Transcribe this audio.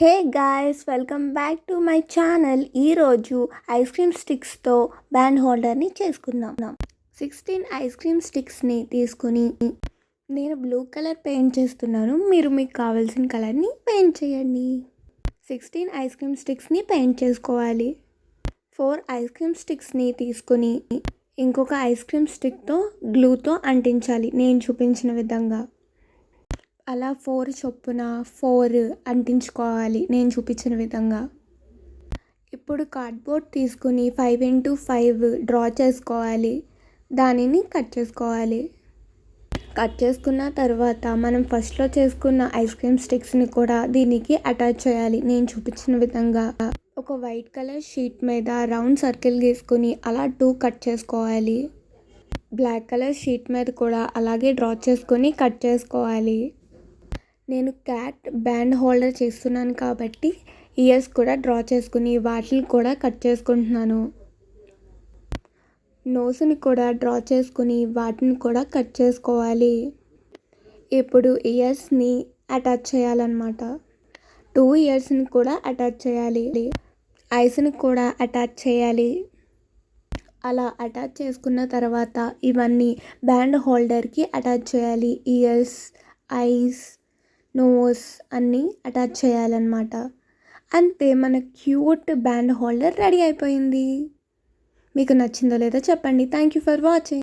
Hey guys, welcome back to my channel. ఈరోజు ice cream స్టిక్స్తో band హోల్డర్ని చేసుకుందాం. 16 ice cream స్టిక్స్ని తీసుకుని నేను బ్లూ కలర్ పెయింట్ చేస్తున్నాను. మీరు మీకు కావాల్సిన కలర్ని పెయింట్ చేయండి. 16 ఐస్ క్రీమ్ స్టిక్స్ని పెయింట్ చేసుకోవాలి. 4 ఐస్ క్రీమ్ స్టిక్స్ని తీసుకుని ఇంకొక ఐస్ క్రీమ్ స్టిక్తో గ్లూతో అంటించాలి నేను చూపించిన విధంగా. అలా 4 చొప్పున 4 అంటించుకోవాలి నేను చూపించిన విధంగా. ఇప్పుడు కార్డ్బోర్డ్ తీసుకుని 5x5 డ్రా చేసుకోవాలి. దానిని కట్ చేసుకోవాలి. కట్ చేసుకున్న తర్వాత మనం ఫస్ట్లో చేసుకున్న ఐస్ క్రీమ్ స్టిక్స్ని కూడా దీనికి అటాచ్ చేయాలి నేను చూపించిన విధంగా. ఒక వైట్ కలర్ షీట్ మీద రౌండ్ సర్కిల్ గీసుకుని అలా 2 కట్ చేసుకోవాలి. బ్లాక్ కలర్ షీట్ మీద కూడా అలాగే డ్రా చేసుకొని కట్ చేసుకోవాలి. నేను క్యాట్ బ్యాండ్ హోల్డర్ చేస్తున్నాను కాబట్టి ఇయర్స్ కూడా డ్రా చేసుకుని వాటిని కూడా కట్ చేసుకుంటున్నాను. నోస్ని కూడా డ్రా చేసుకుని వాటిని కూడా కట్ చేసుకోవాలి. ఇప్పుడు ఇయర్స్ని అటాచ్ చేయాలన్నమాట. 2 ఇయర్స్ని కూడా అటాచ్ చేయాలి. ఐస్ని కూడా అటాచ్ చేయాలి. అలా అటాచ్ చేసుకున్న తర్వాత ఇవన్నీ బ్యాండ్ హోల్డర్కి అటాచ్ చేయాలి. ఇయర్స్, ఐస్, నోస్ అన్నీ అటాచ్ చేయాలన్నమాట. అంతే, మన క్యూట్ బ్యాండ్ హోల్డర్ రెడీ అయిపోయింది. మీకు నచ్చిందో లేదో చెప్పండి. Thank you for watching.